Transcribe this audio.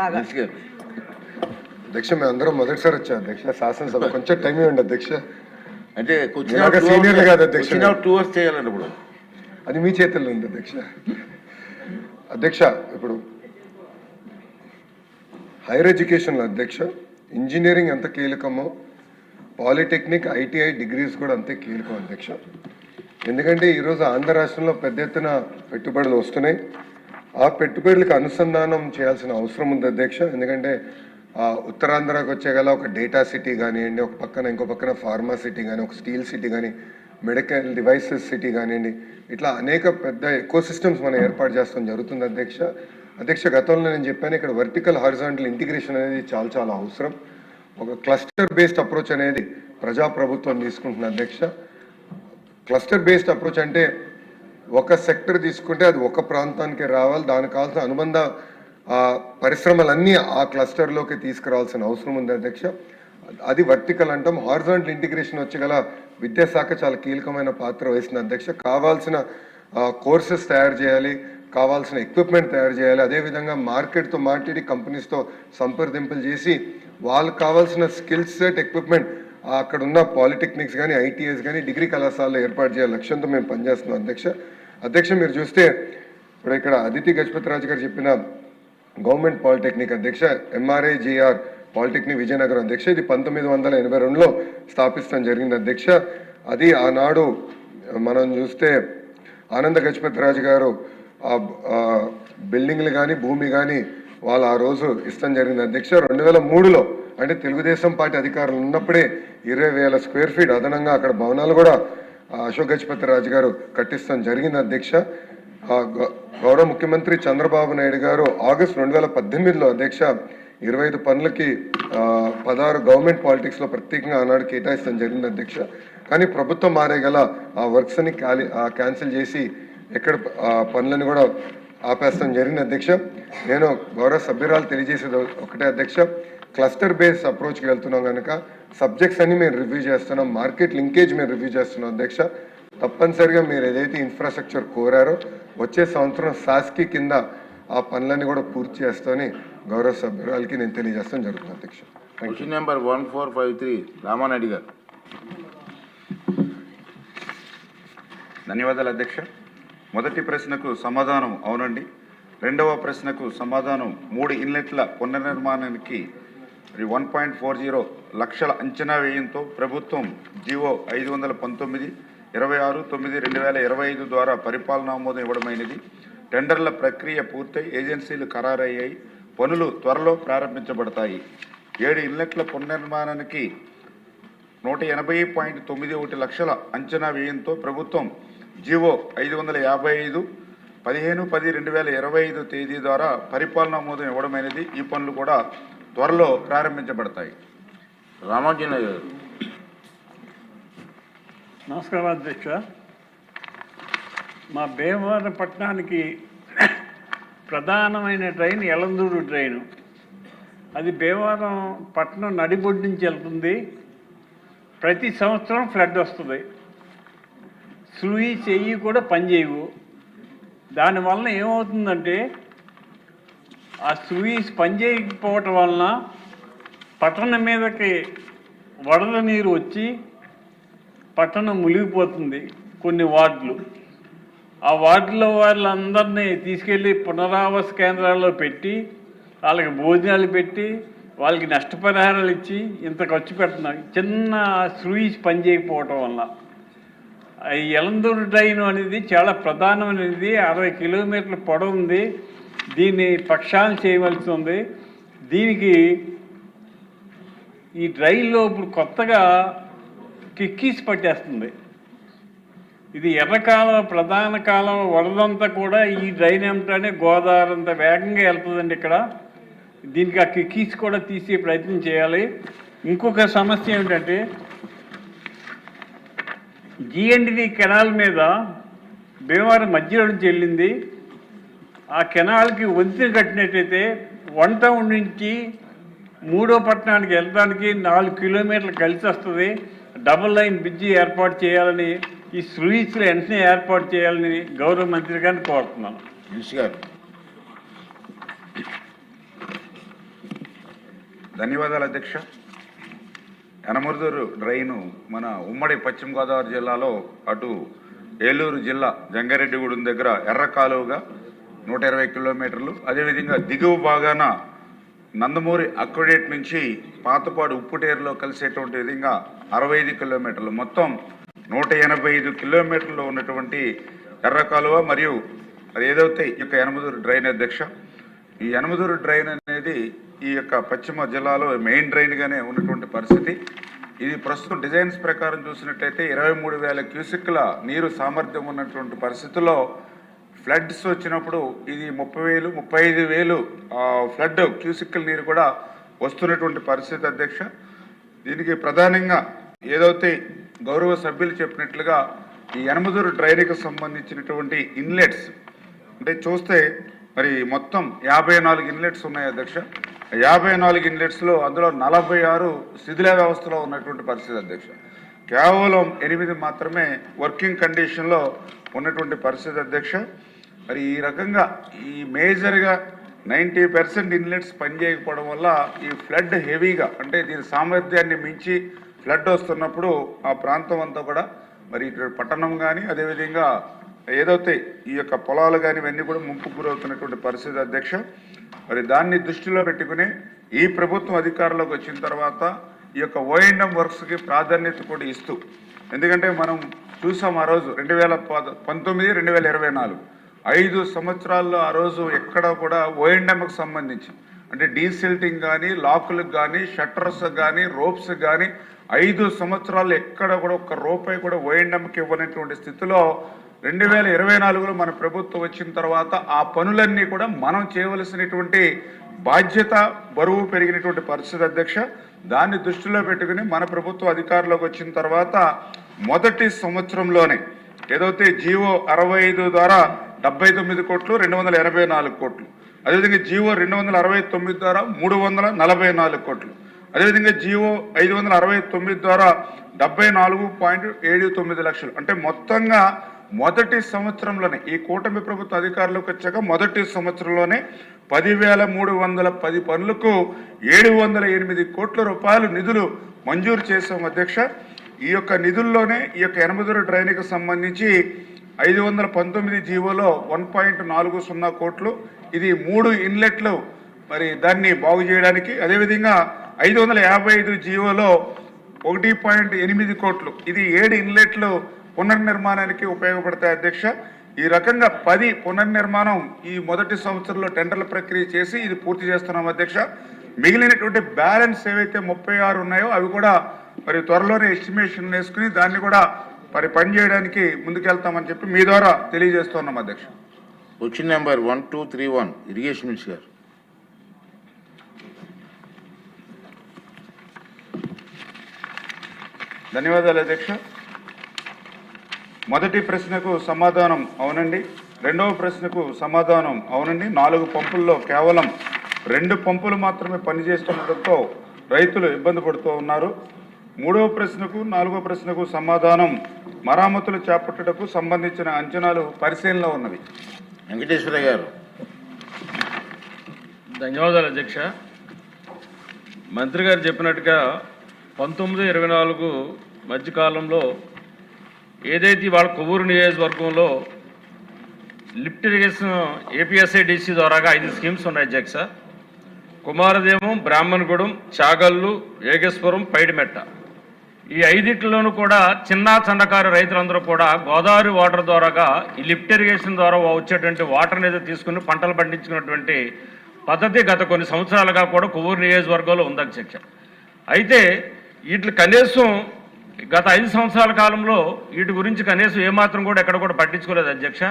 అధ్యక్ష మేము అందరం మొదటిసారి వచ్చాం అధ్యక్ష శాసనసభ కొంచెం టైం ఇవ్వండి అధ్యక్ష. అంటే సీనియర్లు కాదు అధ్యక్ష, 2 hours చేయాలండి. ఇప్పుడు అది మీ చేతుల్లో ఉంది అధ్యక్ష. అధ్యక్ష ఇప్పుడు హైయర్ ఎడ్యుకేషన్లో అధ్యక్ష ఇంజనీరింగ్ ఎంత కీలకమో పాలిటెక్నిక్ ఐటీఐ డిగ్రీస్ కూడా అంతే కీలకం అధ్యక్ష. ఎందుకంటే ఈరోజు ఆంధ్ర రాష్ట్రంలో పెద్ద ఎత్తున పెట్టుబడులు వస్తున్నాయి. ఆ పెట్టుబడులకు అనుసంధానం చేయాల్సిన అవసరం ఉంది అధ్యక్ష. ఎందుకంటే ఉత్తరాంధ్రకు వచ్చేగల ఒక డేటా సిటీ కానివ్వండి, ఒక పక్కన ఇంకో పక్కన ఫార్మా సిటీ కానీ, ఒక స్టీల్ సిటీ కానీ, మెడికల్ డివైసెస్ సిటీ కానివ్వండి, ఇట్లా అనేక పెద్ద ఎకో సిస్టమ్స్ మనం ఏర్పాటు చేస్తాం జరుగుతుంది అధ్యక్ష. అధ్యక్ష గతంలో నేను చెప్పాను ఇక్కడ వర్టికల్ హారిజాంటల్ ఇంటిగ్రేషన్ అనేది చాలా చాలా అవసరం. ఒక క్లస్టర్ బేస్డ్ అప్రోచ్ అనేది ప్రజాప్రభుత్వం తీసుకుంటుంది అధ్యక్ష. క్లస్టర్ బేస్డ్ అప్రోచ్ అంటే ఒక సెక్టర్ తీసుకుంటే అది ఒక ప్రాంతానికి రావాలి, దానికి కావాల్సిన అనుబంధ పరిశ్రమలన్నీ ఆ క్లస్టర్లోకి తీసుకురావాల్సిన అవసరం ఉంది అధ్యక్ష. అది వర్టికల్ అంటాం. హారిజాంటల్ ఇంటిగ్రేషన్ వచ్చేగల విద్యాశాఖ చాలా కీలకమైన పాత్ర వహిస్తుంది అధ్యక్ష. కావాల్సిన కోర్సెస్ తయారు చేయాలి, కావాల్సిన ఎక్విప్మెంట్ తయారు చేయాలి, అదేవిధంగా మార్కెట్తో మాట్లాడి కంపెనీస్తో సంప్రదింపులు చేసి వాళ్ళకి కావాల్సిన స్కిల్ సెట్ ఎక్విప్మెంట్ అక్కడ ఉన్న పాలిటెక్నిక్స్ కానీ ఐటీఎస్ కానీ డిగ్రీ కళాశాలలో ఏర్పాటు చేయాలి లక్ష్యంతో మేము పనిచేస్తున్నాం అధ్యక్ష. అధ్యక్ష మీరు చూస్తే ఇప్పుడు ఇక్కడ అదితి గజపతి రాజు గారు చెప్పిన గవర్నమెంట్ పాలిటెక్నిక్ అధ్యక్ష ఎంఆర్ఐజిఆర్ పాలిటెక్నిక్ విజయనగరం అధ్యక్ష, ఇది 1982లో స్థాపించడం జరిగింది అధ్యక్ష. అది ఆనాడు మనం చూస్తే ఆనంద గజపతి రాజు గారు బిల్డింగ్లు కానీ భూమి కానీ వాళ్ళు ఆ రోజు ఇష్టం జరిగింది అధ్యక్ష. 2003లో అంటే తెలుగుదేశం పార్టీ అధికారులు ఉన్నప్పుడే 20,000 స్క్వేర్ ఫీట్ అదనంగా అక్కడ భవనాలు కూడా అశోక్ గజపతి రాజు గారు కట్టిస్తాం జరిగింది అధ్యక్ష. గౌరవ ముఖ్యమంత్రి చంద్రబాబు నాయుడు గారు ఆగస్టు 2018లో అధ్యక్ష 25 పనులకి 16 గవర్నమెంట్ పాలిటిక్స్లో ప్రత్యేకంగా ఆనాడు కేటాయిస్తాం జరిగింది అధ్యక్ష. కానీ ప్రభుత్వం మారే గల ఆ వర్క్స్ అని క్యాన్సిల్ చేసి ఎక్కడ పనులను కూడా ఆపేస్తాం జరిగింది అధ్యక్ష. నేను గౌరవ సభ్యురాలు తెలియజేసేది ఒకటే అధ్యక్ష, క్లస్టర్ బేస్డ్ అప్రోచ్కి వెళ్తున్నాం కనుక సబ్జెక్ట్స్ అన్ని మేము రివ్యూ చేస్తున్నాం, మార్కెట్ లింకేజ్ మేము రివ్యూ చేస్తున్నాం అధ్యక్ష. తప్పనిసరిగా మీరు ఏదైతే ఇన్ఫ్రాస్ట్రక్చర్ కోరారో వచ్చే సంవత్సరం శాస్కి కింద ఆ పనులన్నీ కూడా పూర్తి చేస్తామని గౌరవ సభ్యురాలకి నేను తెలియజేస్తాం జరుగుతుంది అధ్యక్ష. క్వశ్చన్ నెంబర్ 1453 రామానాయుడు గారు. ధన్యవాదాలు అధ్యక్ష. మొదటి ప్రశ్నకు సమాధానం అవునండి. రెండవ ప్రశ్నకు సమాధానం 3 ఇన్లెట్ల పునర్నిర్మాణానికి 1.40 లక్షల అంచనా వ్యయంతో ప్రభుత్వం జీవో 519 26/9/2025 ద్వారా పరిపాలనా ఆమోదం ఇవ్వడమైనది. టెండర్ల ప్రక్రియ పూర్తయి ఏజెన్సీలు ఖరారయ్యాయి. పనులు త్వరలో ప్రారంభించబడతాయి. 7 ఇన్లెట్ల పునర్నిర్మాణానికి 180.91 లక్షల అంచనా వ్యయంతో ప్రభుత్వం జీవో 555 15/10/2025 తేదీ ద్వారా పరిపాలనా ఆమోదం ఇవ్వడమైనది. ఈ పనులు కూడా త్వరలో ప్రారంభించబడతాయి. రామాంజన గారు. నమస్కారం అధ్యక్ష. మా భీమవరం పట్టణానికి ప్రధానమైన ట్రైన్ ఎలందూరు ట్రైను. అది భీమవరం పట్టణం నడిబొడ్డు నుంచి వెళ్తుంది. ప్రతి సంవత్సరం ఫ్లడ్ వస్తుంది. స్లూయి చెయ్యి కూడా పనిచేయవు. దానివలన ఏమవుతుందంటే ఆ స్లూయిస్ పనిచేయకపోవటం వలన పట్టణం మీదకి వరద నీరు వచ్చి పట్టణం మునిగిపోతుంది. కొన్ని వార్డులు, ఆ వార్డులో వాళ్ళందరినీ తీసుకెళ్ళి పునరావాస కేంద్రాల్లో పెట్టి వాళ్ళకి భోజనాలు పెట్టి వాళ్ళకి నష్టపరిహారాలు ఇచ్చి ఇంత ఖర్చు పెడుతున్నారు. చిన్న స్లూయిస్ పనిచేయకపోవటం వల్ల ఈ ఎలందూరు ట్రైన్ అనేది చాలా ప్రధానమైనది. 60 కిలోమీటర్ల పొడవు ఉంది. దీన్ని ప్రక్షాళన చేయవలసి ఉంది. దీనికి ఈ ట్రైన్లో ఇప్పుడు కొత్తగా కిక్కీస్ పట్టేస్తుంది. ఇది ఎర్రకాలం ప్రధాన కాలం వరదంతా కూడా ఈ ట్రైన్ ఏమిటనే గోదావరి అంత వేగంగా వెళ్తుందండి. ఇక్కడ దీనికి ఆ కిక్కీస్ కూడా తీసే ప్రయత్నం చేయాలి. ఇంకొక సమస్య ఏమిటంటే జిఎండ్వి కెనాల్ మీద భీమవరం మధ్యలో నుంచి వెళ్ళింది. ఆ కెనాల్కి వంతెన కట్టినట్టయితే 1 టౌన్ నుంచి 3వ పట్టణానికి వెళ్ళడానికి 4 కిలోమీటర్లు కలిసి వస్తుంది. డబుల్ లైన్ బ్రిడ్జి ఏర్పాటు చేయాలని, ఈ స్లూయిస్లు వెంటనే ఏర్పాటు చేయాలని గౌరవ మంత్రి గారిని కోరుతున్నాను. ధన్యవాదాలు అధ్యక్ష. యనమరుదూరు డ్రైను మన ఉమ్మడి పశ్చిమ గోదావరి జిల్లాలో అటు ఏలూరు జిల్లా జంగారెడ్డిగూడెం దగ్గర ఎర్ర కాలువగా 120 కిలోమీటర్లు, అదేవిధంగా దిగువ భాగాన నందమూరి అక్వడేట్ నుంచి పాతపాడు ఉప్పుటేరులో కలిసేటువంటి విధంగా 65 కిలోమీటర్లు, మొత్తం 185 కిలోమీటర్లు ఉన్నటువంటి ఎర్ర కాలువ మరియు అది ఏదైతే ఈ యొక్క యనమదురు డ్రైన్ అధ్యక్ష. ఈ యనమదురు డ్రైన్ అనేది ఈ యొక్క పశ్చిమ జిల్లాలో మెయిన్ డ్రైన్గానే ఉన్నటువంటి పరిస్థితి. ఇది ప్రస్తుతం డిజైన్స్ ప్రకారం చూసినట్లయితే 23,000 క్యూసెక్ల నీరు సామర్థ్యం ఉన్నటువంటి పరిస్థితుల్లో ఫ్లడ్స్ వచ్చినప్పుడు ఇది 30,000, 35,000 ఫ్లడ్ క్యూసెక్ల నీరు కూడా వస్తున్నటువంటి పరిస్థితి అధ్యక్ష. దీనికి ప్రధానంగా ఏదైతే గౌరవ సభ్యులు చెప్పినట్లుగా ఈ యనమదురు డ్రైన్కి సంబంధించినటువంటి ఇన్లెట్స్ అంటే చూస్తే మరి మొత్తం 54 ఇన్లెట్స్ ఉన్నాయి అధ్యక్ష. 54 ఇన్లెట్స్లో అందులో 46 శిథిల వ్యవస్థలో ఉన్నటువంటి పరిస్థితి అధ్యక్ష. కేవలం 8 మాత్రమే వర్కింగ్ కండిషన్లో ఉన్నటువంటి పరిస్థితి అధ్యక్ష. మరి ఈ రకంగా ఈ మేజర్గా 90% ఇన్లెట్స్ పనిచేయకపోవడం వల్ల ఈ ఫ్లడ్ హెవీగా అంటే దీని సామర్థ్యాన్ని మించి ఫ్లడ్ వస్తున్నప్పుడు ఆ ప్రాంతం అంతా కూడా మరి ఇక్కడ పట్టణం కానీ అదేవిధంగా ఏదైతే ఈ యొక్క పొలాలు కానీ ఇవన్నీ కూడా ముంపుకు గురవుతున్నటువంటి పరిస్థితి అధ్యక్ష. మరి దాన్ని దృష్టిలో పెట్టుకుని ఈ ప్రభుత్వం అధికారంలోకి వచ్చిన తర్వాత ఈ యొక్క O&M వర్క్స్కి ప్రాధాన్యత కూడా ఇస్తూ, ఎందుకంటే మనం చూసాం ఆ రోజు 2019, 2024 5 సంవత్సరాల్లో ఆ రోజు ఎక్కడ కూడా O&Mకి సంబంధించి అంటే డీసిల్టింగ్ కానీ లాకులకు కానీ షట్టర్స్ కానీ రోప్స్ కానీ 5 సంవత్సరాలు ఎక్కడ కూడా ఒక్క రూపాయి కూడా O&Mకి ఇవ్వనటువంటి స్థితిలో 2024లో మన ప్రభుత్వం వచ్చిన తర్వాత ఆ పనులన్నీ కూడా మనం చేయవలసినటువంటి బాధ్యత బరువు పెరిగినటువంటి పరిస్థితి అధ్యక్ష. దాన్ని దృష్టిలో పెట్టుకుని మన ప్రభుత్వం అధికారంలోకి వచ్చిన తర్వాత మొదటి సంవత్సరంలోనే ఏదైతే జీవో 65 ద్వారా 79 కోట్లు 284 కోట్లు, అదేవిధంగా జీవో 269 ద్వారా 344 కోట్లు, అదేవిధంగా జీవో 569 ద్వారా 74.79 లక్షలు అంటే మొత్తంగా మొదటి సంవత్సరంలోనే ఈ కూటమి ప్రభుత్వ అధికారులకు వచ్చాక మొదటి సంవత్సరంలోనే 10,310 పనులకు 708 కోట్ల రూపాయలు నిధులు మంజూరు చేశాం అధ్యక్ష. ఈ యొక్క నిధుల్లోనే ఈ యొక్క యనమదురు డ్రైన్కి సంబంధించి 519 జీవోలో 1.40 కోట్లు, ఇది 3 ఇన్లెట్లు మరి దాన్ని బాగు చేయడానికి, అదేవిధంగా 555 జీవోలో 1.8 కోట్లు, ఇది 7 ఇన్లెట్లు పునర్నిర్మాణానికి ఉపయోగపడతాయి అధ్యక్ష. ఈ రకంగా 10 పునర్నిర్మాణం ఈ మొదటి సంవత్సరంలో టెండర్ల ప్రక్రియ చేసి ఇది పూర్తి చేస్తున్నాం అధ్యక్ష. మిగిలినటువంటి బ్యాలెన్స్ ఏవైతే 36 ఉన్నాయో అవి కూడా మరి త్వరలోనే ఎస్టిమేషన్ వేసుకుని దాన్ని కూడా మరి పనిచేయడానికి ముందుకెళ్తామని చెప్పి మీ ద్వారా తెలియజేస్తున్నాం అధ్యక్ష. క్వశ్చన్ నెంబర్ 1231 ఇరిగేషన్ మినిస్టర్ గారు. ధన్యవాదాలు అధ్యక్ష. మొదటి ప్రశ్నకు సమాధానం అవునండి, రెండవ ప్రశ్నకు సమాధానం అవునండి. 4 పంపుల్లో కేవలం 2 పంపులు మాత్రమే పనిచేస్తుండటంతో రైతులు ఇబ్బంది పడుతూ ఉన్నారు. 3వ ప్రశ్నకు 4వ ప్రశ్నకు సమాధానం మరామతులు చేపట్టడానికి సంబంధించిన అంచనాలు పరిశీలనలో ఉన్నవి. వెంకటేశ్వర గారు. ధన్యవాదాలు అధ్యక్ష. మంత్రి గారు చెప్పినట్టుగా 19-24 మధ్యకాలంలో ఏదైతే వాళ్ళ కొవ్వూరు నియోజకవర్గంలో లిఫ్ట్ ఇరిగేషన్ APSIDC ద్వారాగా 5 స్కీమ్స్ ఉన్నాయి అధ్యక్ష. కుమారదేవం, బ్రాహ్మణగూడెం, చాగల్లు, ఏగేశ్వరం, పైడిమెట్ట. ఈ 5 కూడా చిన్న చండకారు రైతులందరూ కూడా గోదావరి వాటర్ ద్వారాగా ఈ లిఫ్ట్ ఇరిగేషన్ ద్వారా వచ్చేటువంటి వాటర్ అనేది తీసుకుని పంటలు పండించుకున్నటువంటి పద్ధతి గత కొన్ని సంవత్సరాలుగా కూడా కొవ్వూరు నియోజకవర్గంలో ఉంది అధ్యక్ష. అయితే వీటి కనీసం గత 5 సంవత్సరాల కాలంలో వీటి గురించి కనీసం ఏమాత్రం కూడా ఎక్కడ కూడా పట్టించుకోలేదు అధ్యక్ష.